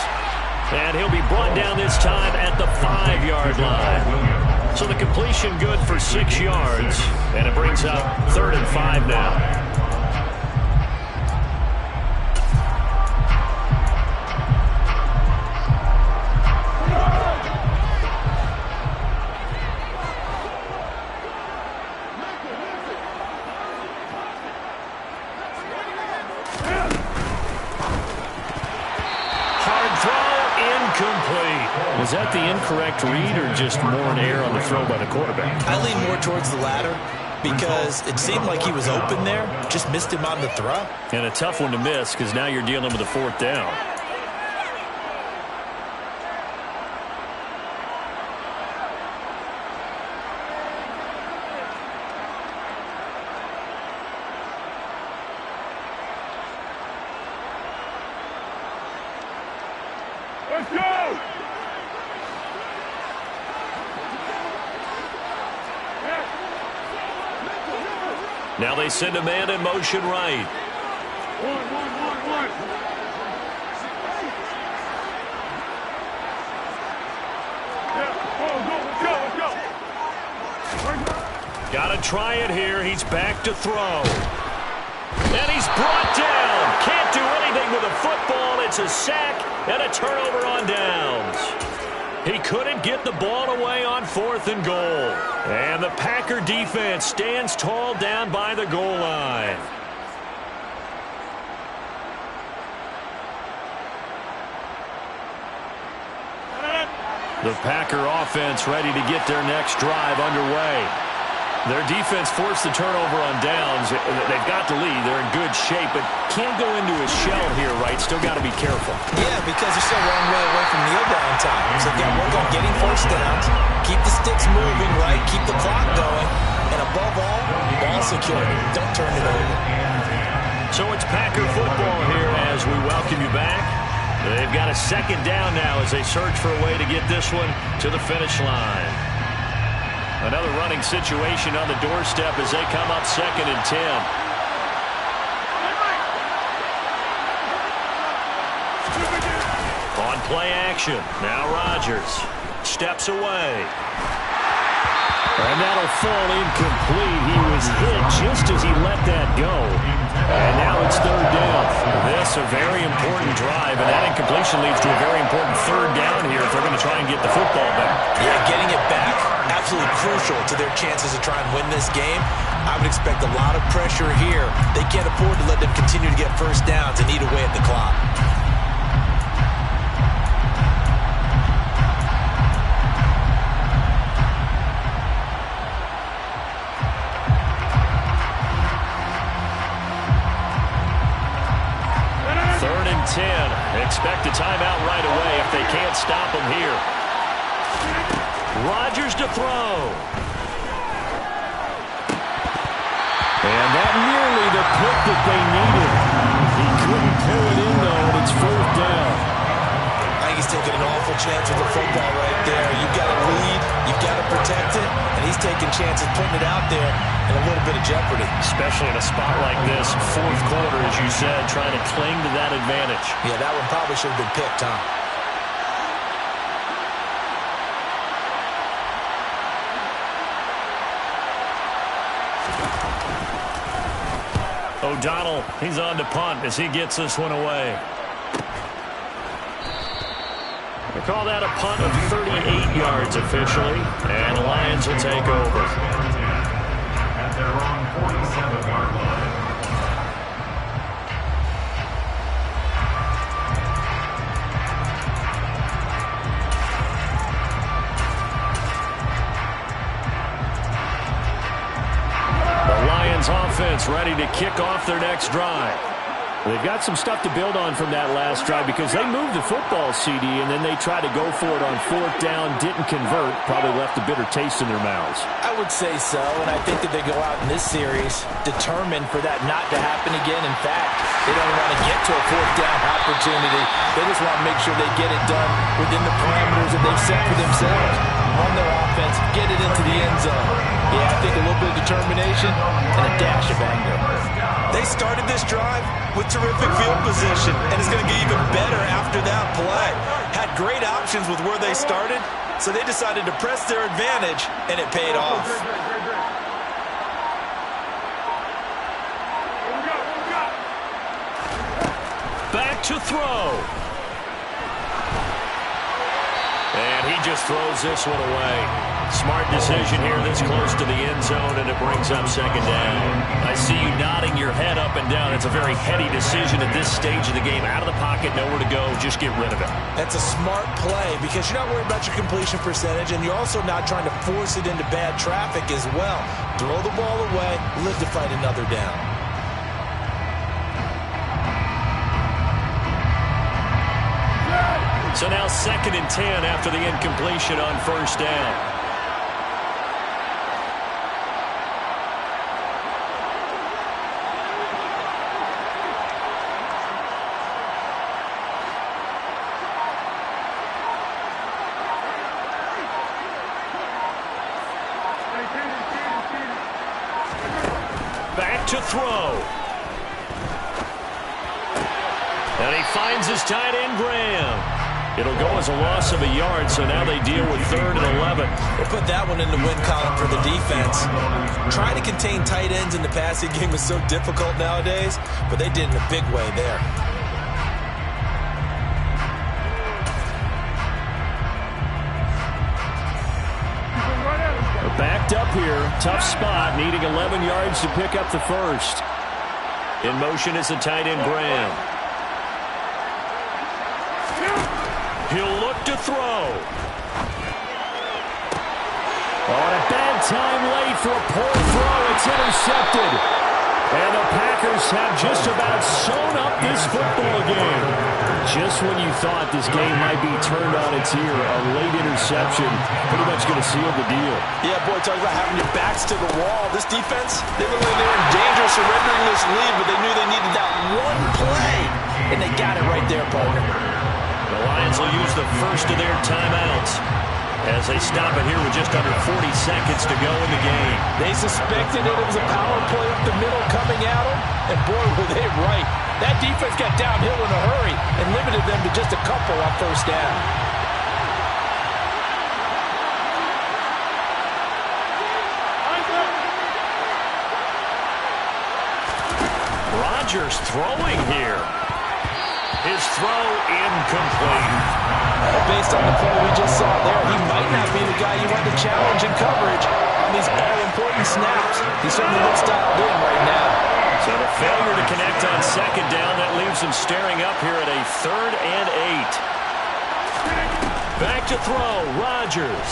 And he'll be brought down this time at the 5-yard line. So the completion good for 6 yards. And it brings up 3rd and 5 now. Was that the incorrect read or just more an error on the throw by the quarterback? I lean more towards the latter because it seemed like he was open there, just missed him on the throw. And a tough one to miss because now you're dealing with a 4th down. Let's go! Now they send a man in motion right. One. Yeah, let's go. Got to try it here. He's back to throw. And he's brought down. Can't do anything with a football. It's a sack and a turnover on downs. He couldn't get the ball away on 4th and goal. And the Packer defense stands tall down by the goal line. The Packer offense ready to get their next drive underway. Their defense forced the turnover on downs. They've got the lead. They're in good shape, but can't go into a shell here, right? Still got to be careful. Yeah, because they're still a long way away from kneel down time. So they've got to work on getting first downs, keep the sticks moving, right? Keep the clock going. And above all, ball security. Don't turn it over. So it's Packer football here as we welcome you back. They've got a 2nd down now as they search for a way to get this one to the finish line. Another running situation on the doorstep as they come up 2nd and 10. On play action, now Rodgers steps away. And that'll fall incomplete. He was hit just as he let that go. And now it's 3rd down. This a very important drive, and that incompletion leads to a very important 3rd down here if they're going to try and get the football back. Yeah, getting it back, absolutely crucial to their chances to try and win this game. I would expect a lot of pressure here. They can't afford to let them continue to get first downs and eat away at the clock. Expect a timeout right away if they can't stop him here. Rodgers to throw. And that nearly the pick that they needed. He couldn't pull it in, though, and it's 4th down. I think he's taking an awful chance with the football right there. You've got to lead, you've got to protect it, and he's taking chances putting it out there in a little bit of jeopardy. Especially in a spot like this, 4th quarter, as you said, trying to cling to that advantage. Yeah, that one probably should have been picked, huh? O'Donnell, he's on to punt as he gets this one away. They call that a punt of 38 yards officially, and the Lions will take over. At their own 47-yard line. Offense ready to kick off their next drive. They've got some stuff to build on from that last drive because they moved the football, CD, and then they tried to go for it on 4th down, didn't convert, probably left a bitter taste in their mouths. I would say so, and I think that they go out in this series determined for that not to happen again. In fact, they don't want to get to a 4th down opportunity. They just want to make sure they get it done within the parameters that they've set for themselves. Run their offense, get it into the end zone. Yeah, I think a little bit of determination and a dash of anger. They started this drive with terrific field position, and it's going to get even better after that play. Had great options with where they started, so they decided to press their advantage, and it paid off. Back to throw. And He just throws this one away. Smart decision here this close to the end zone, and it brings up second down. I see you nodding your head up and down. It's a very heady decision at this stage of the game. Out of the pocket, nowhere to go. Just get rid of it. That's a smart play because you're not worried about your completion percentage, and you're also not trying to force it into bad traffic as well. Throw the ball away, live to fight another down. So now 2nd and 10 after the incompletion on first down. Back to throw. And he finds his tight end, Graham. It'll go as a loss of a yard, so now they deal with 3rd and 11. They put that one in the win column for the defense. Trying to contain tight ends in the passing game is so difficult nowadays, but they did in a big way there. They're backed up here. Tough spot, needing 11 yards to pick up the first. In motion is the tight end, Graham. He'll look to throw. Oh, and a bad time late for a poor throw. It's intercepted. And the Packers have just about sewn up this football game. Just when you thought this game might be turned on its ear, a late interception pretty much going to seal the deal. Yeah, boy, talk about having your backs to the wall. This defense, they were in danger of surrendering this lead, but they knew they needed that one play, and they got it right there, partner. The Lions will use the first of their timeouts as they stop it here with just under 40 seconds to go in the game. They suspected it was a power play up the middle coming at them, and boy, were they right. That defense got downhill in a hurry and limited them to just a couple on first down. Rodgers throwing here. His throw incomplete. Based on the play we just saw there, he might not be the guy you want to challenge in coverage on these all-important snaps. He certainly looks dialed in right now. So the failure to connect on second down, that leaves him staring up here at a 3rd and 8. Back to throw, Rodgers.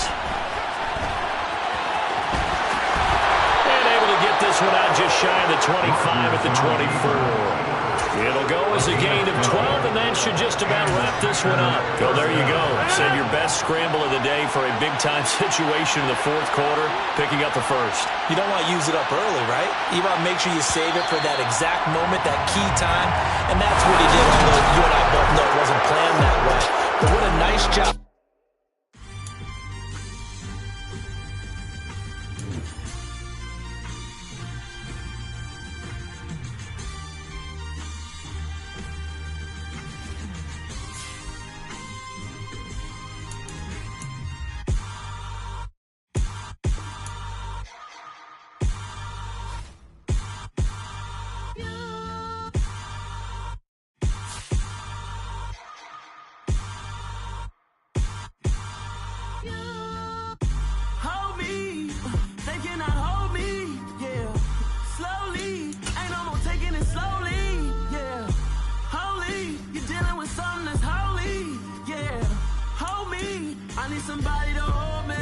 And able to get this one out just shy of the 25 at the 24. It'll go as a gain of 12, and that should just about wrap this one up. Well, there you go. Send your best scramble of the day for a big-time situation in the 4th quarter, picking up the first. You don't want to use it up early, right? You want to make sure you save it for that exact moment, that key time, and that's what he did, although you and I both know it wasn't planned that way. But what a nice job. Somebody to hold me.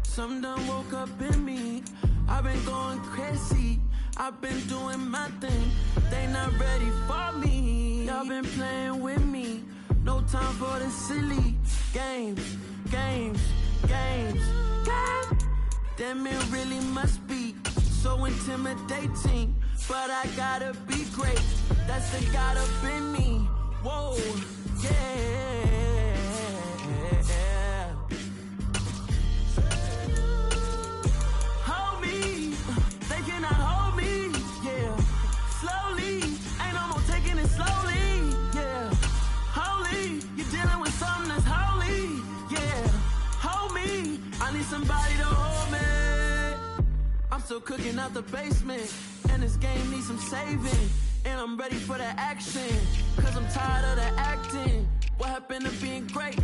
Something done woke up in me. I've been going crazy. I've been doing my thing. They not ready for me. Y'all been playing with me. No time for the silly games. Damn, it really must be so intimidating. But I gotta be great. That's the God up in me. Whoa, yeah. Hold me, they cannot hold me, yeah. Slowly, ain't no more taking it slowly, yeah. Holy, you're dealing with something that's holy, yeah. Hold me, I need somebody to hold me. I'm still cooking out the basement, and this game needs some saving. And I'm ready for the action, cause I'm tired of the acting. What happened to being great?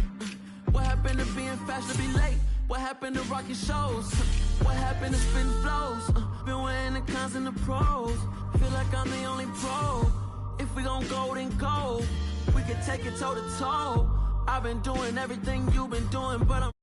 What happened to being fast to be late? What happened to rocking shows? What happened to spitting flows? Been wearing the cons and the pros. Feel like I'm the only pro. If we gon' go, then go. We can take it toe to toe. I've been doing everything you've been doing, but I'm